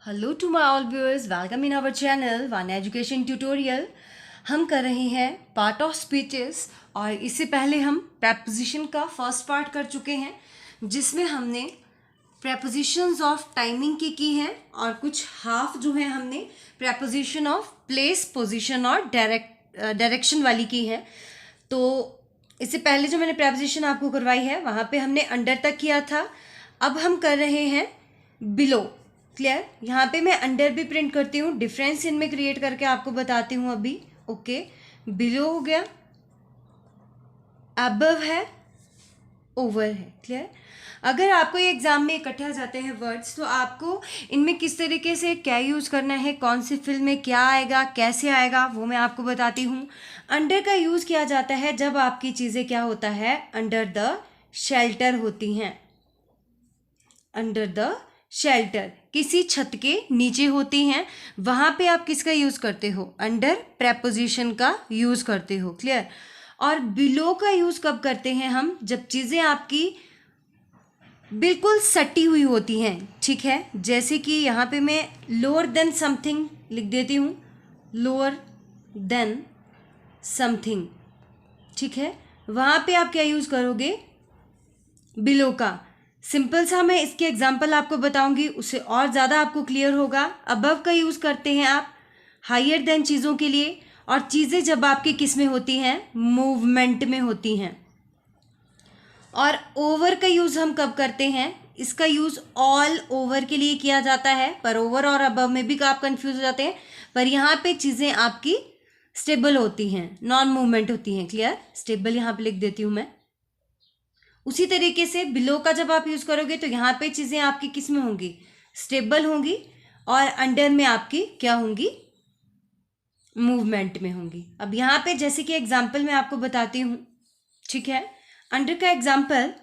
Hello to my all viewers, welcome in our channel one education tutorial. हम कर रहे हैं पार्ट ऑफ स्पीचेस और इससे पहले हम प्रेपोजिशन का फर्स्ट पार्ट कर चुके हैं जिसमें हमने प्रेपोजिशंस ऑफ टाइमिंग की हैं और कुछ हाफ जो है हमने प्रेपोजिशन ऑफ प्लेस, पोजीशन और डायरेक्शन वाली की है। तो इससे पहले जो मैंने प्रेपोजिशन आपको करवाई है वहाँ पे हमने अंडर तक किया था। अब हम कर रहे हैं बिलो। क्लियर? यहाँ पे मैं अंडर भी प्रिंट करती हूँ, डिफरेंस इनमें क्रिएट करके आपको बताती हूँ अभी। ओके, बिलो हो गया, अबव है, ओवर है। क्लियर? अगर आपको ये एग्जाम में इकट्ठे आ जाते हैं वर्ड्स तो आपको इनमें किस तरीके से क्या यूज़ करना है, कौन सी फिल्म में क्या आएगा, कैसे आएगा, वो मैं आपको बताती हूँ। अंडर का यूज़ किया जाता है जब आपकी चीज़ें क्या होता है, अंडर द शेल्टर होती हैं। अंडर द शेल्टर, किसी छत के नीचे होती हैं, वहाँ पे आप किसका यूज़ करते हो, अंडर प्रेपोजिशन का यूज़ करते हो। क्लियर? और बिलो का यूज़ कब करते हैं हम, जब चीज़ें आपकी बिल्कुल सटी हुई होती हैं। ठीक है, जैसे कि यहाँ पे मैं लोअर देन समथिंग लिख देती हूँ, लोअर देन समथिंग। ठीक है, वहाँ पे आप क्या यूज़ करोगे, बिलो का। सिंपल सा मैं इसके एग्जाम्पल आपको बताऊंगी, उससे और ज़्यादा आपको क्लियर होगा। अबव का यूज़ करते हैं आप हायर देन चीज़ों के लिए, और चीज़ें जब आपकी किस में होती हैं, मूवमेंट में होती हैं। और ओवर का यूज़ हम कब करते हैं, इसका यूज़ ऑल ओवर के लिए किया जाता है, पर ओवर और अबव में भी आप कंफ्यूज हो जाते हैं। पर यहाँ पे चीज़ें आपकी स्टेबल होती हैं, नॉन मूवमेंट होती हैं। क्लियर? स्टेबल यहाँ पे लिख देती हूँ मैं। उसी तरीके से बिलो का जब आप यूज़ करोगे तो यहाँ पे चीज़ें आपकी किस में होंगी, स्टेबल होंगी, और अंडर में आपकी क्या होंगी, मूवमेंट में होंगी। अब यहाँ पे जैसे कि एग्जाम्पल मैं आपको बताती हूँ। ठीक है, अंडर का example,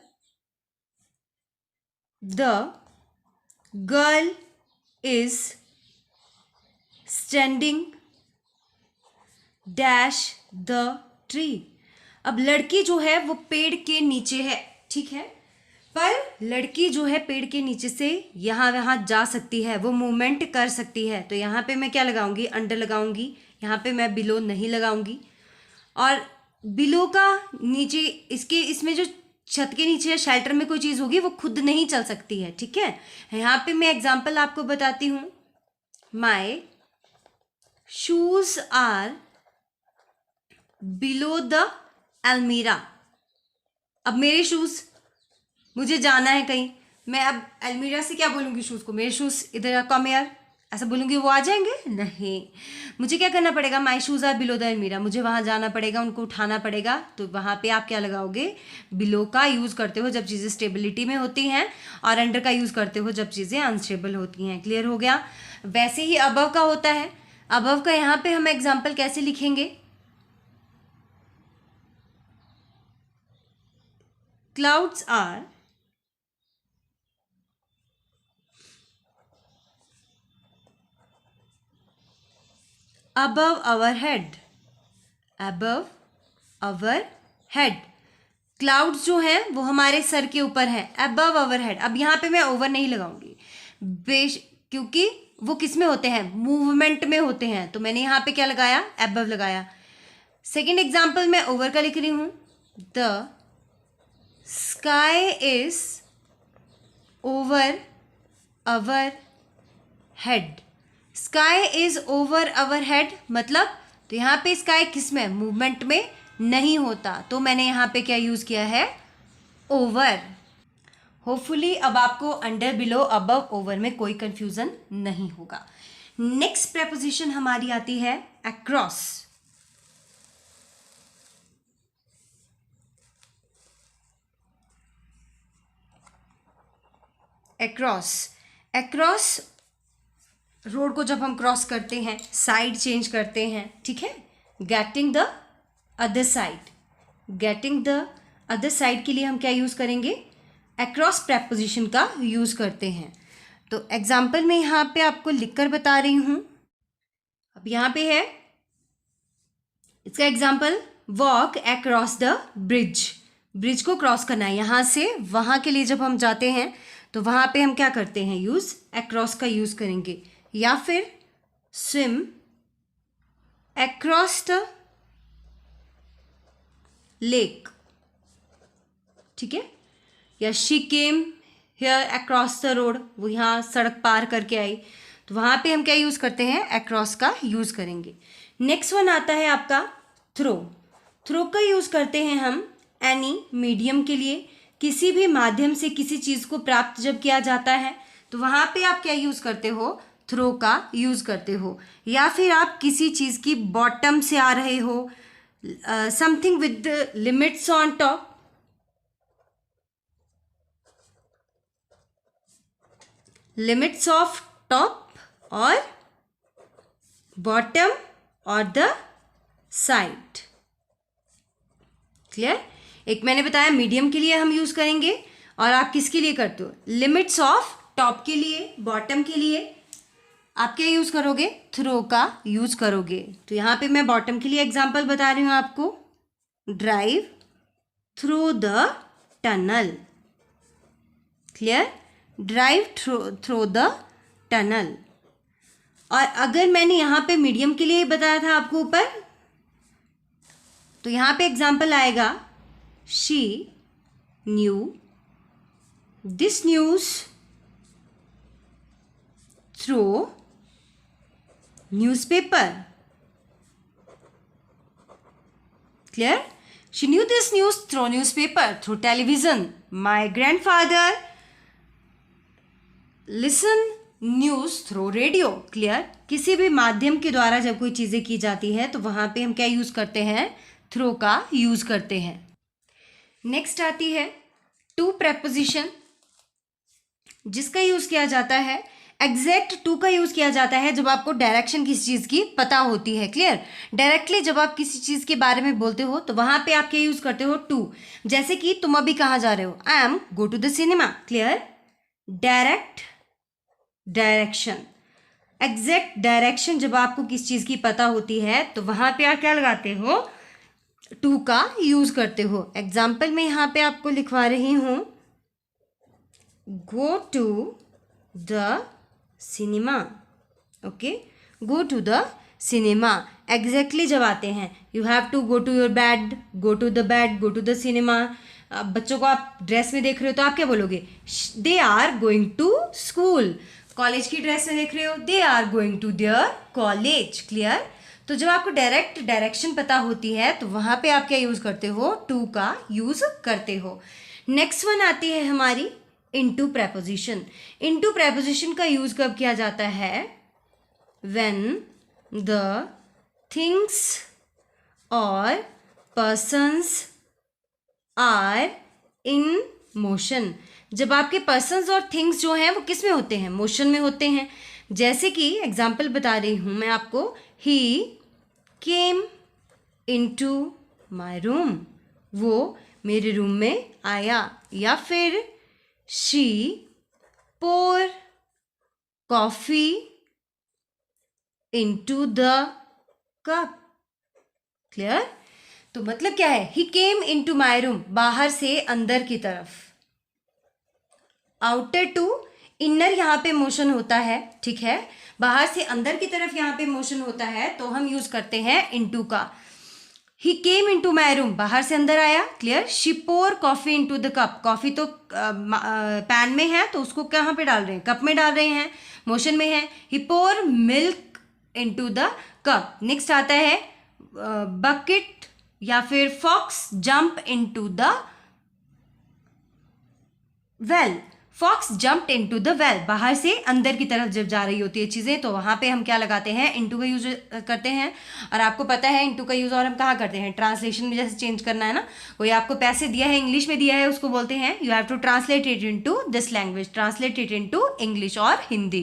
the girl is standing dash the tree. अब लड़की जो है वो पेड़ के नीचे है। ठीक है, पर लड़की जो है पेड़ के नीचे से यहाँ वहाँ जा सकती है, वो मूवमेंट कर सकती है। तो यहाँ पे मैं क्या लगाऊंगी, अंडर लगाऊंगी, यहाँ पे मैं बिलो नहीं लगाऊंगी। और बिलो का नीचे इसके इसमें जो छत के नीचे या शेल्टर में कोई चीज़ होगी वो खुद नहीं चल सकती है। ठीक है, यहाँ पे मैं एग्जाम्पल आपको बताती हूँ। My shoes are below the almirah. अब मेरे शूज़, मुझे जाना है कहीं, मैं अब अलमीरा से क्या बोलूँगी शूज़ को, मेरे शूज़ इधर कम यार, ऐसा बोलूँगी वो आ जाएंगे? नहीं, मुझे क्या करना पड़ेगा, my shoes are below the almirah, मुझे वहाँ जाना पड़ेगा, उनको उठाना पड़ेगा। तो वहाँ पे आप क्या लगाओगे, बिलो का यूज़ करते हो जब चीज़ें स्टेबिलिटी में होती हैं, और अंडर का यूज़ करते हो जब चीज़ें अनस्टेबल होती हैं। क्लियर हो गया? वैसे ही अबव का होता है। अबव का यहाँ पे हम एग्जाम्पल कैसे लिखेंगे, clouds are above our head, above our head। Clouds जो हैं वो हमारे सर के ऊपर हैं, above our head। अब यहाँ पे मैं ओवर नहीं लगाऊंगी क्योंकि वो किस में होते हैं, मूवमेंट में होते हैं, तो मैंने यहाँ पे क्या लगाया, above लगाया। सेकेंड एग्जाम्पल मैं ओवर का लिख रही हूँ, the sky is over our head. Sky is over our head मतलब, तो यहाँ पे स्काई किस में, मूवमेंट में नहीं होता, तो मैंने यहाँ पे क्या यूज़ किया है, ओवर। होपफुली अब आपको अंडर, बिलो, अबव, ओवर में कोई कंफ्यूजन नहीं होगा। नेक्स्ट प्रेपोजिशन हमारी आती है अक्रॉस। अक्रॉस, अक्रॉस रोड को जब हम क्रॉस करते हैं, साइड चेंज करते हैं। ठीक है, getting the other side, getting the other side के लिए हम क्या यूज़ करेंगे, अक्रॉस प्रेपोजिशन का यूज़ करते हैं। तो एग्जाम्पल मैं यहाँ पे आपको लिखकर बता रही हूँ। अब यहाँ पे है इसका example, walk across the bridge. Bridge को क्रॉस करना है, यहाँ से वहाँ के लिए जब हम जाते हैं तो वहाँ पे हम क्या करते हैं, यूज़ अक्रॉस का यूज़ करेंगे, या फिर स्विम अक्रॉस द लेक, ठीक है, या she came here across the road, वो यहाँ सड़क पार करके आई, तो वहाँ पे हम क्या यूज़ करते हैं, अक्रॉस का यूज़ करेंगे। नेक्स्ट वन आता है आपका थ्रो। थ्रो का यूज़ करते हैं हम एनी मीडियम के लिए, किसी भी माध्यम से किसी चीज़ को प्राप्त जब किया जाता है तो वहाँ पे आप क्या यूज़ करते हो, थ्रो का यूज़ करते हो। या फिर आप किसी चीज़ की बॉटम से आ रहे हो, something with limits on top, limits of top और बॉटम और द साइड। क्लियर? एक मैंने बताया मीडियम के लिए हम यूज करेंगे, और आप किसके लिए करते हो, लिमिट्स ऑफ टॉप के लिए, बॉटम के लिए आप क्या यूज करोगे, थ्रो का यूज करोगे। तो यहाँ पे मैं बॉटम के लिए एग्जांपल बता रही हूँ आपको, drive through the tunnel. Clear? Drive through the tunnel. और अगर मैंने यहाँ पे मीडियम के लिए बताया था आपको ऊपर, तो यहाँ पे एग्जाम्पल आएगा, she knew this news through newspaper. Clear? She knew this news through newspaper, through television. My grandfather listen news through radio. Clear? किसी भी माध्यम के द्वारा जब कोई चीज़ें की जाती है तो वहाँ पे हम क्या यूज़ करते हैं, थ्रो का यूज़ करते हैं। नेक्स्ट आती है टू प्रेपोजिशन, जिसका यूज़ किया जाता है, एग्जैक्ट टू का यूज़ किया जाता है जब आपको डायरेक्शन किसी चीज़ की पता होती है। क्लियर? डायरेक्टली जब आप किसी चीज़ के बारे में बोलते हो तो वहाँ पे आप क्या यूज़ करते हो, टू। जैसे कि तुम अभी कहाँ जा रहे हो, I am go to the cinema. Clear? Direct direction, exact direction जब आपको किस चीज़ की पता होती है तो वहाँ पे आप क्या लगाते हो, टू का यूज़ करते हो। एग्जाम्पल में यहाँ पे आपको लिखवा रही हूँ, go to the cinema. Okay, go to the cinema exactly जब आते हैं, you have to go to your bed, go to the bed, go to the cinema. बच्चों को आप ड्रेस में देख रहे हो तो आप क्या बोलोगे, they are going to school. College की ड्रेस में देख रहे हो, they are going to their college. Clear? तो जब आपको डायरेक्ट डायरेक्शन पता होती है तो वहाँ पे आप क्या यूज़ करते हो, टू का यूज़ करते हो। नेक्स्ट वन आती है हमारी इनटू प्रेपोजिशन। इनटू प्रेपोजिशन का यूज़ कब किया जाता है, व्हेन द थिंग्स और पर्सन्स आर इन मोशन। जब आपके पर्सन्स और थिंग्स जो हैं वो किस में होते हैं, मोशन में होते हैं। जैसे कि एग्जाम्पल बता रही हूँ मैं आपको, ही केम इनटू माई रूम, वो मेरे रूम में आया। या फिर she pour coffee into the cup. Clear? तो मतलब क्या है, ही केम इनटू माई रूम, बाहर से अंदर की तरफ। आउटर टू इनर यहाँ पे मोशन होता है, ठीक है, बाहर से अंदर की तरफ यहाँ पे मोशन होता है, तो हम यूज करते हैं इनटू का। ही केम इनटू माई रूम, बाहर से अंदर आया। Clear? She pour coffee into the cup, coffee तो पैन में है तो उसको कहाँ पे डाल रहे हैं, कप में डाल रहे हैं, मोशन में है। He pour milk into the cup. Next आता है बकेट या फिर fox jump into the well. Fox jumped into the well, बाहर से अंदर की तरफ जब जा रही होती है चीज़ें तो वहाँ पे हम क्या लगाते हैं, इनटू का यूज करते हैं। और आपको पता है इनटू का यूज़ और हम कहाँ करते हैं, ट्रांसलेशन में जैसे चेंज करना है ना, कोई आपको पैसे दिया है, इंग्लिश में दिया है, उसको बोलते हैं you have to translate it into this language, translate it into English और हिंदी।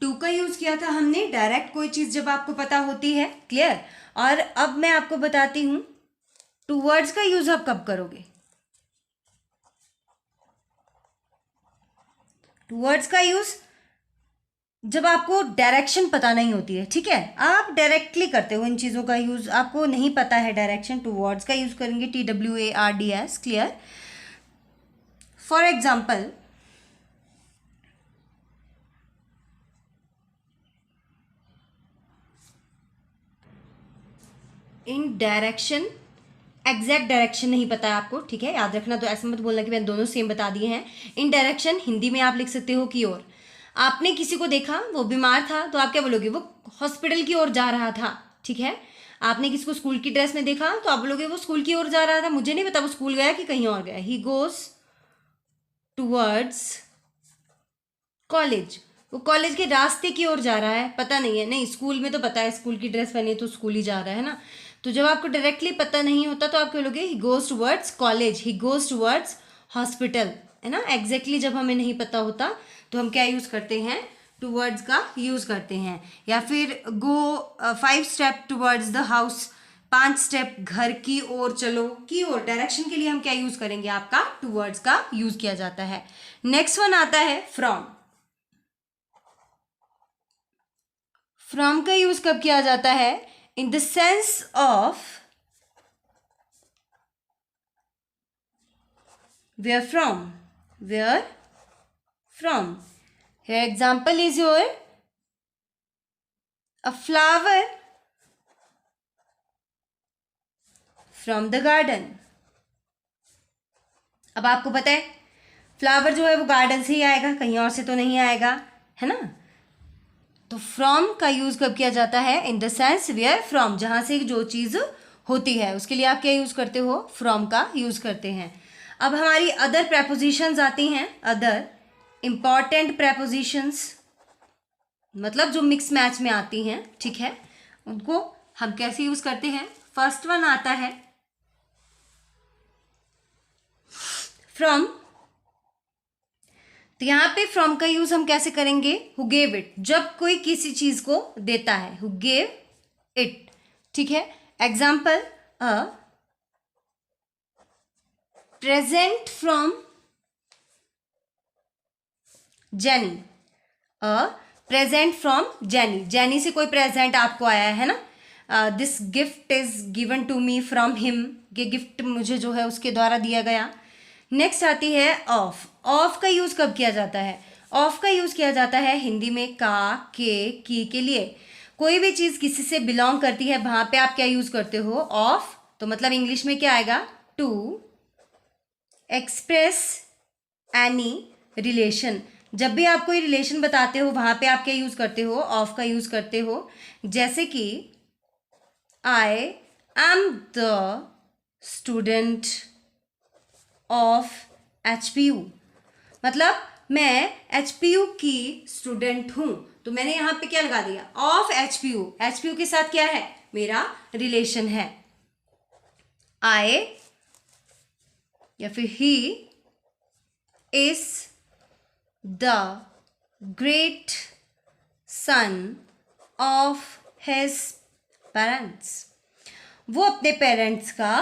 टू का यूज़ किया था हमने डायरेक्ट कोई चीज़ जब आपको पता होती है। क्लियर? और अब मैं आपको बताती हूँ टू वर्ड्स का यूज़ आप कब करोगे। टू वर्ड्स का यूज जब आपको डायरेक्शन पता नहीं होती है, ठीक है, आप डायरेक्टली करते हो इन चीज़ों का यूज़, आपको नहीं पता है डायरेक्शन, टू वर्ड्स का यूज़ करेंगे, TWARDS। Clear? For example, in direction, exact direction नहीं पता है आपको, ठीक है, याद रखना। तो ऐसा मत बोलना कि मैंने दोनों सेम बता दिए हैं। इन डायरेक्शन हिंदी में आप लिख सकते हो की ओर। आपने किसी को देखा वो बीमार था तो आप क्या बोलोगे, वो हॉस्पिटल की ओर जा रहा था, ठीक है। आपने किसी को स्कूल की ड्रेस में देखा तो आप बोलोगे वो स्कूल की ओर जा रहा था। मुझे नहीं पता वो स्कूल गया कि कहीं और गया। ही गोज टूवर्ड्स कॉलेज, वो कॉलेज के रास्ते की ओर जा रहा है, पता नहीं है। नहीं, स्कूल में तो पता है, स्कूल की ड्रेस पहनी है तो स्कूल ही जा रहा है ना। तो जब आपको डायरेक्टली पता नहीं होता तो आप क्या बोलोगे, he goes towards college, he goes towards hospital, है ना। एग्जैक्टली जब हमें नहीं पता होता तो हम क्या यूज़ करते हैं, टूवर्ड्स का यूज़ करते हैं। या फिर गो 5 step towards the house, 5 step घर की ओर चलो, की ओर डायरेक्शन के लिए हम क्या यूज़ करेंगे, आपका टूवर्ड्स का यूज़ किया जाता है। नेक्स्ट वन आता है फ्रॉम। फ्रॉम का यूज कब किया जाता है, in the sense of where from, where from. Here example is your a flower from the garden. अब आपको पता है फ्लावर जो है वो गार्डन से ही आएगा, कहीं और से तो नहीं आएगा, है ना। तो फ्रॉम का यूज कब किया जाता है, in the sense where from, जहां से जो चीज होती है उसके लिए आप क्या यूज करते हो, फ्रॉम का यूज करते हैं। अब हमारी अदर प्रेपोजिशंस आती हैं, अदर इंपॉर्टेंट प्रेपोजिशंस, मतलब जो मिक्स मैच में आती हैं, ठीक है, उनको हम कैसे यूज करते हैं। फर्स्ट वन आता है फ्रॉम। तो यहाँ पे फ्रॉम का यूज हम कैसे करेंगे, हु गेव इट, जब कोई किसी चीज को देता है, हु गेव इट, ठीक है। Example, a present from Jenny, a present from Jenny, Jenny से कोई प्रेजेंट आपको आया है ना। This gift is given to me from him, ये गिफ्ट मुझे जो है उसके द्वारा दिया गया। नेक्स्ट आती है ऑफ। ऑफ का यूज कब किया जाता है, ऑफ का यूज किया जाता है हिंदी में का, के, की के लिए। कोई भी चीज किसी से बिलोंग करती है वहां पे आप क्या यूज करते हो, ऑफ। तो मतलब इंग्लिश में क्या आएगा, टू एक्सप्रेस एनी रिलेशन। जब भी आप कोई रिलेशन बताते हो वहां पे आप क्या यूज करते हो, ऑफ का यूज करते हो। जैसे कि I am the student of HPU, मतलब मैं HPU की स्टूडेंट हूं। तो मैंने यहां पे क्या लगा दिया, ऑफ HPU। HPU के साथ क्या है, मेरा रिलेशन है। आई या फिर he is the great son of his parents, वो अपने पेरेंट्स का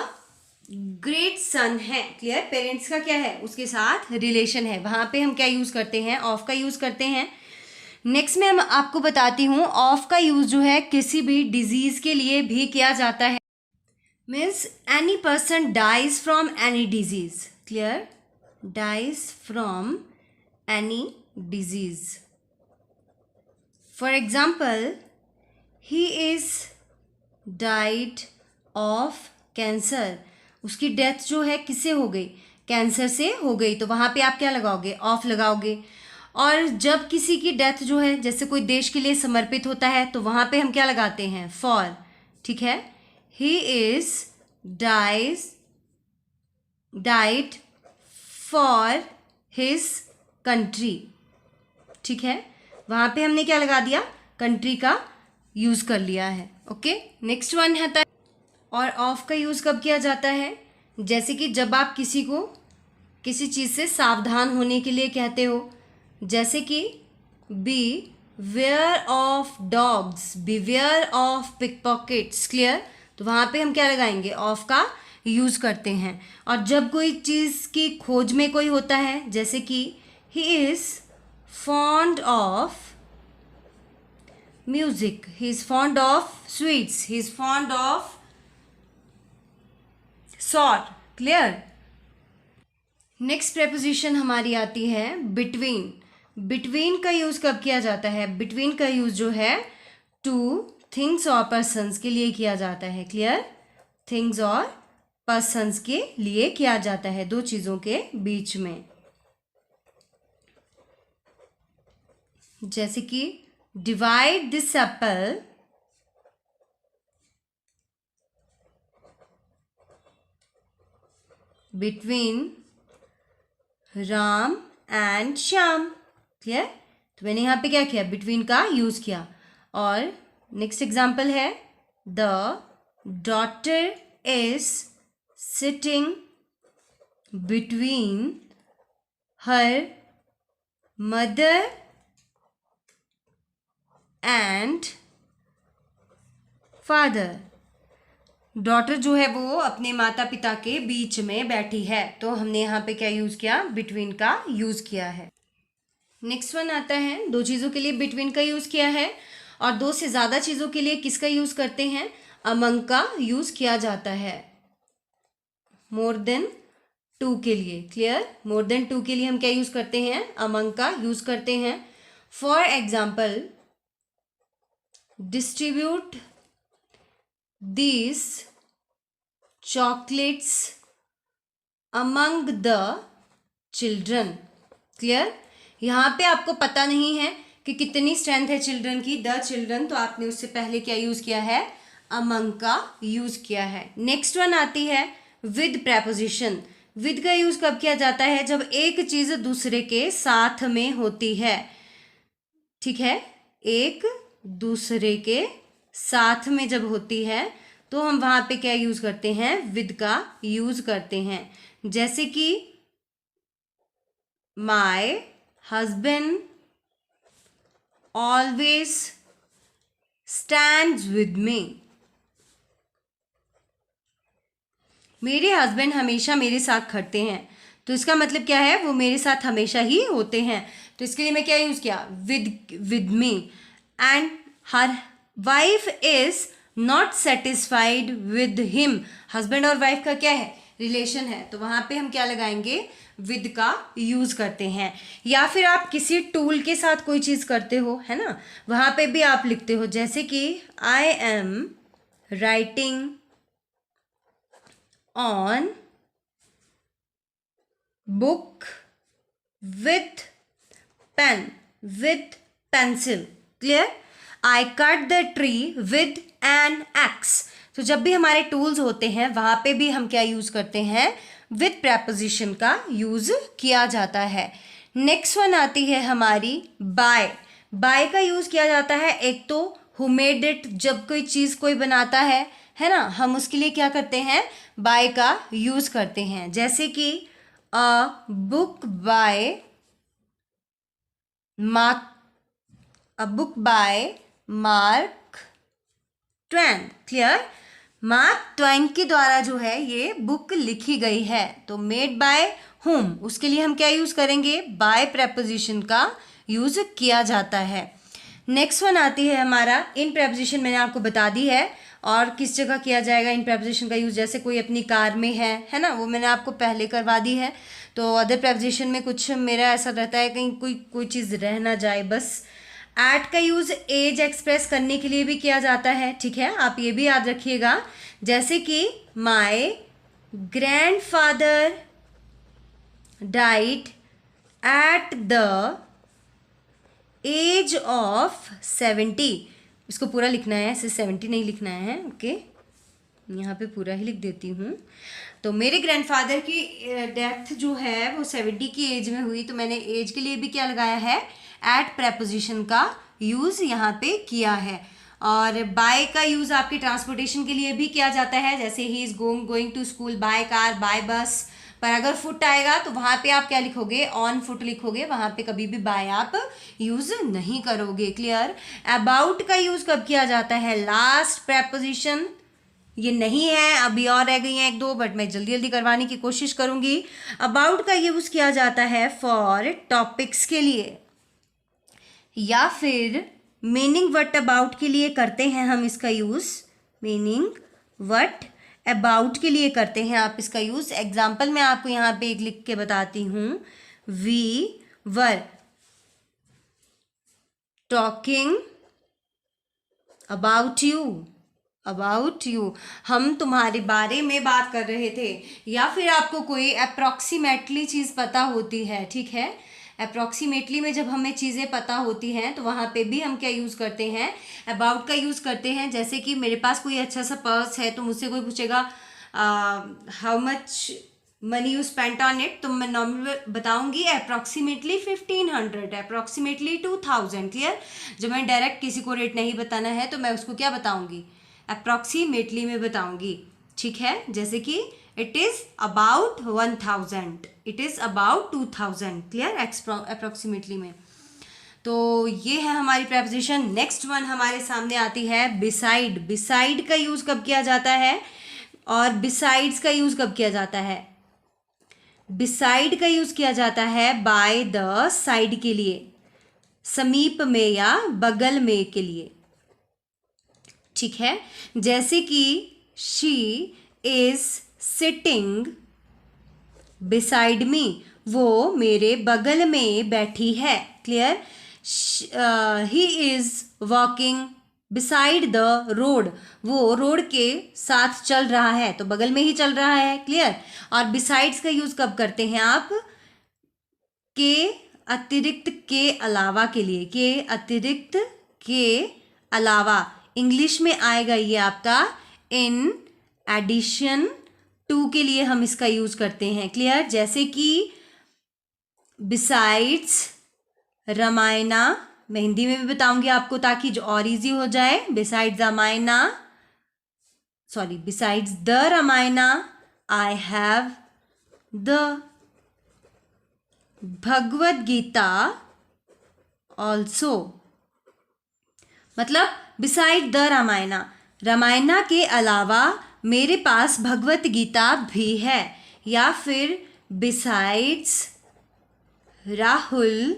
ग्रेट सन है। क्लियर, पेरेंट्स का क्या है, उसके साथ रिलेशन है, वहां पे हम क्या यूज करते हैं, ऑफ का यूज करते हैं। नेक्स्ट में हम आपको बताती हूँ, ऑफ का यूज जो है किसी भी डिजीज के लिए भी किया जाता है। Means any person dies from any disease, clear, dies from any disease. For example, he is died of cancer, उसकी डेथ जो है किससे हो गई, कैंसर से हो गई। तो वहाँ पे आप क्या लगाओगे, ऑफ लगाओगे। और जब किसी की डेथ जो है, जैसे कोई देश के लिए समर्पित होता है, तो वहाँ पे हम क्या लगाते हैं, फॉर, ठीक है। ही is died for his country, ठीक है, वहाँ पे हमने क्या लगा दिया, कंट्री का यूज कर लिया है। ओके, नेक्स्ट वन है और ऑफ का यूज कब किया जाता है, जैसे कि जब आप किसी को किसी चीज से सावधान होने के लिए कहते हो, जैसे कि beware of dogs, beware of pickpockets, clear. तो वहां पे हम क्या लगाएंगे, ऑफ का यूज करते हैं। और जब कोई चीज की खोज में कोई होता है, जैसे कि he is fond of music, he is fond of sweets, he is fond of sort, clear. Next preposition हमारी आती है बिटवीन। बिटवीन का यूज कब किया जाता है, बिटवीन का यूज जो है टू थिंग्स और पर्सन्स के लिए किया जाता है। क्लियर? थिंग्स और पर्सन्स के लिए किया जाता है, दो चीज़ों के बीच में। जैसे कि divide this Apple between Ram and Shyam. Clear? तो मैंने यहाँ पे क्या किया, बिटवीन का यूज किया। और नेक्स्ट एग्जाम्पल है, the daughter is sitting between her mother and father. Daughter जो है वो अपने माता पिता के बीच में बैठी है, तो हमने यहाँ पे क्या यूज़ किया, बिटवीन का यूज़ किया है। नेक्स्ट वन आता है, दो चीज़ों के लिए बिटवीन का यूज़ किया है और दो से ज़्यादा चीज़ों के लिए किसका यूज़ करते हैं, अमंग का यूज़ किया जाता है। मोर देन टू के लिए। क्लियर? मोर देन टू के लिए हम क्या यूज़ करते हैं, अमंग का यूज़ करते हैं। For example, distribute these chocolates among the children। Clear? यहाँ पे आपको पता नहीं है कि कितनी स्ट्रेंथ है चिल्ड्रन की, द चिल्ड्रन, तो आपने उससे पहले क्या यूज़ किया है, अमंग का यूज़ किया है। नेक्स्ट वन आती है विद प्रेपोजिशन। विद का यूज़ कब किया जाता है, जब एक चीज़ दूसरे के साथ में होती है। ठीक है? एक दूसरे के साथ में जब होती है तो हम वहाँ पे क्या यूज़ करते हैं, विद का यूज़ करते हैं। जैसे कि my husband always stands with me. मेरे हस्बैंड हमेशा मेरे साथ खड़ते हैं, तो इसका मतलब क्या है, वो मेरे साथ हमेशा ही होते हैं। तो इसके लिए मैं क्या यूज़ किया, with me. And her wife is not satisfied with him. Husband और वाइफ का क्या है, रिलेशन है, तो वहां पे हम क्या लगाएंगे, विद का यूज करते हैं। या फिर आप किसी टूल के साथ कोई चीज करते हो, है ना, वहां पे भी आप लिखते हो। जैसे कि I am writing on book with pen, with pencil. Clear? I cut the tree with an axe. तो जब भी हमारे टूल्स होते हैं वहां पे भी हम क्या यूज करते हैं, विद प्रेपोजिशन का यूज किया जाता है। नेक्स्ट वन आती है हमारी बाय। बाय का यूज किया जाता है एक तो हु मेड इट, जब कोई चीज कोई बनाता है ना, हम उसके लिए क्या करते हैं, बाय का यूज करते हैं। जैसे कि a book by mark Twain. Clear? Mark Twain के द्वारा जो है ये बुक लिखी गई है। तो मेड बाय हुम, उसके लिए हम क्या यूज करेंगे, बाय प्रेपोजिशन का यूज किया जाता है। नेक्स्ट वन आती है हमारा इन प्रेपोजिशन, मैंने आपको बता दी है और किस जगह किया जाएगा इन प्रेपोजिशन का यूज। जैसे कोई अपनी कार में है ना, वो मैंने आपको पहले करवा दी है। तो अदर प्रेपोजिशन में कुछ मेरा ऐसा रहता है कहीं कोई चीज़ रह ना जाए बस। एट का यूज एज एक्सप्रेस करने के लिए भी किया जाता है। ठीक है, आप ये भी याद रखिएगा। जैसे कि my grandfather died at the age of 70। इसको पूरा लिखना है, सिर्फ 70 नहीं लिखना है। ओके, यहाँ पे पूरा ही लिख देती हूँ। तो मेरे ग्रैंडफादर की डेथ जो है वो 70 की एज में हुई, तो मैंने एज के लिए भी क्या लगाया है, एट प्रेपोजिशन का यूज़ यहाँ पे किया है। और बाय का यूज़ आपके ट्रांसपोर्टेशन के लिए भी किया जाता है। जैसे he is going to school by car, by bus. पर अगर फुट आएगा तो वहाँ पे आप क्या लिखोगे, ऑन फुट लिखोगे, वहाँ पे कभी भी बाय आप यूज़ नहीं करोगे। क्लियर? अबाउट का यूज़ कब किया जाता है, लास्ट प्रेपोजिशन। ये नहीं है, अभी और रह गई हैं एक दो, बट मैं जल्दी जल्दी करवाने की कोशिश करूंगी। अबाउट का यूज़ किया जाता है फॉर टॉपिक्स के लिए, या फिर मीनिंग व्हाट अबाउट के लिए करते हैं हम इसका यूज़। मीनिंग व्हाट अबाउट के लिए करते हैं आप इसका यूज़। एग्जाम्पल मैं आपको यहाँ पे एक लिख के बताती हूँ। We were talking about you, about you, हम तुम्हारे बारे में बात कर रहे थे। या फिर आपको कोई अप्रॉक्सीमेटली चीज़ पता होती है, ठीक है, अप्रॉक्सीमेटली में जब हमें चीज़ें पता होती हैं तो वहाँ पे भी हम क्या यूज़ करते हैं, अबाउट का यूज़ करते हैं। जैसे कि मेरे पास कोई अच्छा सा पर्स है तो मुझसे कोई पूछेगा how much money you spent on it, तो मैं नॉर्मल बताऊंगी अप्रॉक्सीमेटली 1500, अप्रॉक्सीमेटली 2000। क्लियर। जब मैं डायरेक्ट किसी को रेट नहीं बताना है तो मैं उसको क्या बताऊंगी, अप्रॉक्सीमेटली में बताऊंगी, ठीक है। जैसे कि it is about 1000, it is about 2000। Clear, approximately में। तो ये है हमारी प्रेपोजिशन। नेक्स्ट वन हमारे सामने आती है बिसाइड। बिसाइड का यूज कब किया जाता है और बिसाइड्स का यूज कब किया जाता है। बिसाइड का यूज किया जाता है बाय द साइड के लिए, समीप में या बगल में के लिए, ठीक है। जैसे कि she is sitting beside me, वो मेरे बगल में बैठी है। Clear. He is walking beside the road, वो रोड के साथ चल रहा है, तो बगल में ही चल रहा है। क्लियर। और बिसाइड्स का यूज कब करते हैं आप, के अतिरिक्त, के अलावा के लिए, के अतिरिक्त, के अलावा। इंग्लिश में आएगा ये आपका इन एडिशन टू के लिए हम इसका यूज करते हैं। क्लियर। जैसे कि बिसाइड्स रामायणा, मैं हिंदी में भी बताऊंगी आपको ताकि जो और इजी हो जाए। Besides Ramayana, sorry, besides the Ramayana I have the Bhagavad Gita also. मतलब बिसाइड द रामायणा, रामायणा के अलावा मेरे पास भगवत गीता भी है। या फिर besides Rahul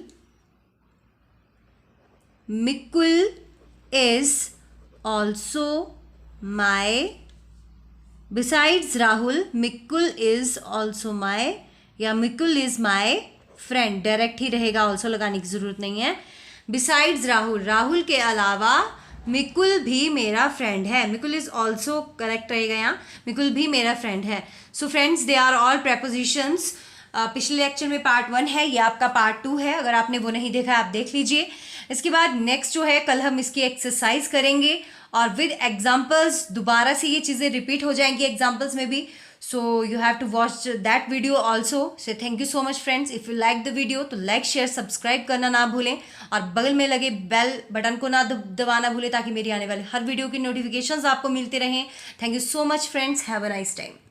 Mikul is also my, besides Rahul Mikul is also my, या Mikul is my friend, direct ही रहेगा, ऑल्सो लगाने की जरूरत नहीं है। बिसाइड्स राहुल, राहुल के अलावा मिकुल भी मेरा फ्रेंड है, मिकुल इज ऑल्सो करेक्ट रहेगा यहाँ, मिकुल भी मेरा फ्रेंड है। So friends, they are all prepositions. पिछले लेक्चर में पार्ट 1 है, ये आपका पार्ट 2 है, अगर आपने वो नहीं देखा आप देख लीजिए। इसके बाद नेक्स्ट जो है कल हम इसकी एक्सरसाइज करेंगे और विद एग्जाम्पल्स, दोबारा से ये चीज़ें रिपीट हो जाएंगी एग्जाम्पल्स में भी। So you have to watch that video also. So thank you so much friends. If you like the video तो लाइक शेयर सब्सक्राइब करना ना भूलें और बगल में लगे बेल बटन को ना दबाना भूलें ताकि मेरी आने वाले हर वीडियो की नोटिफिकेशंस आपको मिलती रहें। Thank you so much friends, have a nice time.